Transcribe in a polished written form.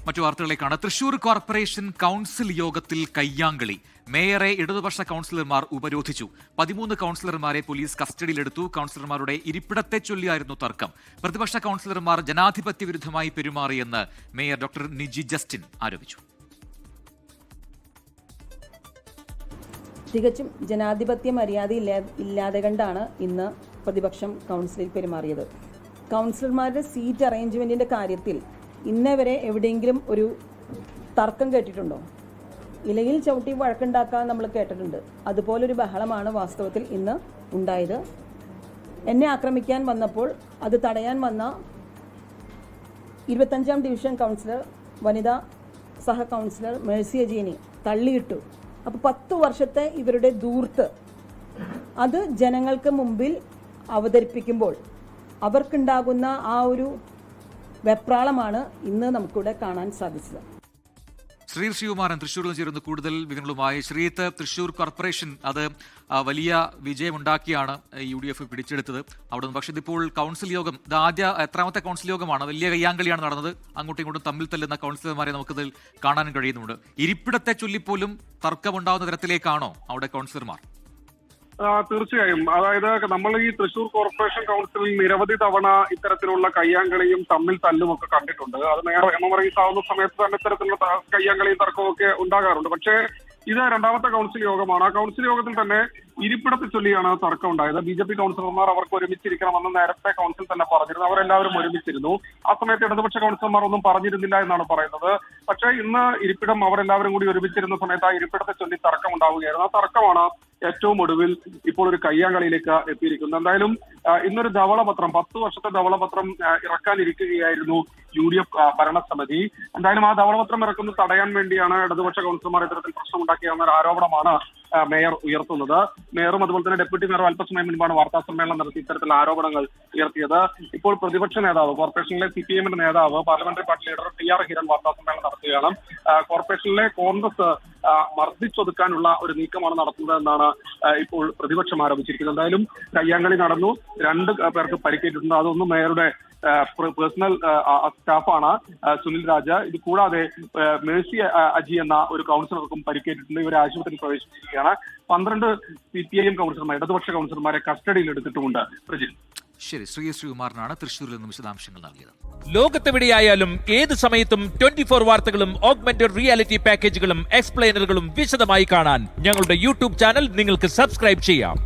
മറ്റു വാർത്തകളിലേക്കാണ്. Thrissur corporation council യോഗത്തിൽ കയ്യാങ്കളി. മേയറെ ഇടതുപക്ഷ കൗൺസിലർമാർ ഉപരോധിച്ചു. 13 കൗൺസിലർമാരെ പോലീസ് കസ്റ്റഡിയിലെടുത്തു. കൗൺസിലർമാരുടെ ഇരിപ്പിടത്തെ ചൊല്ലിയായിരുന്നു തർക്കം. പ്രതിപക്ഷ കൗൺസിലർമാർ ജനാധിപത്യ വിരുദ്ധമായി പെരുമാറിയെന്ന് മേയർ ഡോക്ടർ നിജി ജസ്റ്റിൻ ആരോപിച്ചു. തികച്ചും ജനാധിപത്യ മര്യാദ ഇല്ലാതെ കണ്ടാണ് ഇന്ന് പ്രതിപക്ഷം കൗൺസിലിൽ പെരുമാറിയത്. കൗൺസിലർമാരുടെ സീറ്റ് അറേഞ്ച്മെന്റിന്റെ കാര്യത്തിൽ ഇന്നേ വരെ എവിടെയെങ്കിലും ഒരു തർക്കം കേട്ടിട്ടുണ്ടോ? ഇലയിൽ ചവിട്ടി വഴക്കുണ്ടാക്കാൻ നമ്മൾ കേട്ടിട്ടുണ്ട്. അതുപോലൊരു ബഹളമാണ് വാസ്തവത്തിൽ ഇന്ന് ഉണ്ടായത്. എന്നെ ആക്രമിക്കാൻ വന്നപ്പോൾ അത് തടയാൻ വന്ന 25ാം ഡിവിഷൻ കൗൺസിലർ വനിതാ സഹ കൗൺസിലർ മേഴ്സി അജീനെ തള്ളിയിട്ടു. അപ്പോൾ 10 വർഷത്തെ ഇവരുടെ ധൂർത്ത് അത് ജനങ്ങൾക്ക് മുമ്പിൽ അവതരിപ്പിക്കുമ്പോൾ അവർക്കുണ്ടാകുന്ന ആ ഒരു വെപ്രാളമാണ് ഇന്ന് നമുക്കിവിടെ കാണാൻ സാധിച്ചത്. ശ്രീകുമാരൻ തൃശ്ശൂരിൽ ചേരുന്ന കൂടുതൽ വിവരങ്ങളുമായി. ശ്രീത്ത്, തൃശ്ശൂർ കോർപ്പറേഷൻ അത് വലിയ വിജയമുണ്ടാക്കിയാണ് UDF പിടിച്ചെടുത്തത് അവിടെ നിന്ന്. പക്ഷേ ഇതിപ്പോൾ കൗൺസിൽ യോഗം, ഇത് എത്രാമത്തെ കൗൺസിൽ യോഗമാണ്? വലിയ കയ്യാങ്കളിയാണ് നടന്നത്. അങ്ങോട്ടും ഇങ്ങോട്ടും തമ്മിൽ തല്ലുന്ന കൗൺസിലർമാരെ നമുക്കിതിൽ കാണാനും കഴിയുന്നുണ്ട്. ഇരിപ്പിടത്തെ ചൊല്ലിപ്പോലും തർക്കമുണ്ടാവുന്ന തരത്തിലേക്കാണോ അവിടെ കൗൺസിലർമാർ? തീർച്ചയായും. അതായത് നമ്മൾ ഈ തൃശൂർ കോർപ്പറേഷൻ കൗൺസിലിൽ നിരവധി തവണ ഇത്തരത്തിലുള്ള കയ്യാങ്കളിയും തമ്മിൽ തല്ലും ഒക്കെ കണ്ടിട്ടുണ്ട്. അത് നേരെ എമർജൻസി ആവുന്ന സമയത്ത് തന്നെ ഇത്തരത്തിലുള്ള കയ്യാങ്കളിയും തർക്കവും ഒക്കെ ഉണ്ടാകാറുണ്ട്. പക്ഷേ ഇത് രണ്ടാമത്തെ കൗൺസിൽ യോഗമാണ്. ആ കൗൺസിൽ യോഗത്തിൽ തന്നെ ഇരിപ്പിടത്തെ ചൊല്ലിയാണ് തർക്കം ഉണ്ടായത്. BJP കൗൺസിലർമാർ അവർക്ക് ഒരുമിച്ചിരിക്കണമെന്ന് നേരത്തെ കൗൺസിൽ തന്നെ പറഞ്ഞിരുന്നു. അവരെല്ലാവരും ഒരുമിച്ചിരുന്നു. ആ സമയത്ത് ഇടതുപക്ഷ കൗൺസിലർമാർ ഒന്നും പറഞ്ഞിരുന്നില്ല എന്നാണ് പറയുന്നത്. പക്ഷേ ഇന്ന് ഇരിപ്പിടം അവരെല്ലാവരും കൂടി ഒരുമിച്ചിരുന്ന സമയത്ത് ആ ഇരിപ്പിടത്തെ ചൊല്ലി തർക്കം ഉണ്ടാവുകയായിരുന്നു. ആ തർക്കമാണ് ഏറ്റവും ഒടുവിൽ ഇപ്പോൾ ഒരു കയ്യാങ്കളിയിലേക്ക് എത്തിയിരിക്കുന്നത്. എന്തായാലും ഇന്നൊരു ധവളപത്രം, 10 വർഷത്തെ ധവളപത്രം ഇറക്കാനിരിക്കുകയായിരുന്നു UDF ഭരണസമിതി. എന്തായാലും ആ ധവളപത്രം ഇറക്കുന്നത് തടയാൻ വേണ്ടിയാണ് ഇടതുപക്ഷ കൗൺസിലർമാർ ഇത്തരത്തിൽ പ്രശ്നമുണ്ടാക്കിയെന്ന ആരോപണമാണ് മേയർ ഉയർത്തുന്നത്. മേയറും അതുപോലെ തന്നെ ഡെപ്യൂട്ടി മേയറും അല്പസമയം മുൻപാണ് വാർത്താ സമ്മേളനം നടത്തി ഇത്തരത്തിൽ ആരോപണങ്ങൾ ഉയർത്തിയത്. ഇപ്പോൾ പ്രതിപക്ഷ നേതാവ്, കോർപ്പറേഷനിലെ CPM-ന്റെ നേതാവ്, parliamentary party leader TR Hiran വാർത്താ സമ്മേളനം നടത്തുകയാണ്. കോർപ്പറേഷനിലെ കോൺഗ്രസ് മർദ്ദിച്ചൊതുക്കാനുള്ള ഒരു നീക്കമാണ് നടത്തുന്നത് എന്നാണ് ഇപ്പോൾ പ്രതിപക്ഷം ആരോപിച്ചിരിക്കുന്നത്. എന്തായാലും കയ്യാങ്കളി നടന്നു. 2 പേർക്ക് പരിക്കേറ്റിട്ടുണ്ട്. അതൊന്നും മേയറുടെ പേഴ്സണൽ സ്റ്റാഫാണ്, സുനിൽ രാജ. ഇത് കൂടാതെ മേഴ്സി അജി എന്ന ഒരു കൗൺസിലർക്കും പരിക്കേറ്റിട്ടുണ്ട്. ഇവരെ ആശുപത്രിയിൽ പ്രവേശിച്ചിരിക്കുകയാണ്. 12 CPIM കൗൺസിലർമാർ, ഇടതുപക്ഷ കൗൺസിലർമാരെ കസ്റ്റഡിയിൽ എടുത്തിട്ടുമുണ്ട്. പ്രജിൽ. ശരി, ശ്രീകുമാരനാണ് തൃശ്ശൂരിൽ നിന്നും വിശദാംശങ്ങൾ നൽകിയത്. ലോകത്തെവിടെയായാലും ഏത് സമയത്തും 24 വാർത്തകളും ഓഗ്മെന്റഡ് റിയാലിറ്റി പാക്കേജുകളും എക്സ്പ്ലെയിനറുകളും വിശദമായി കാണാൻ ഞങ്ങളുടെ YouTube ചാനൽ നിങ്ങൾക്ക് സബ്സ്ക്രൈബ് ചെയ്യാം.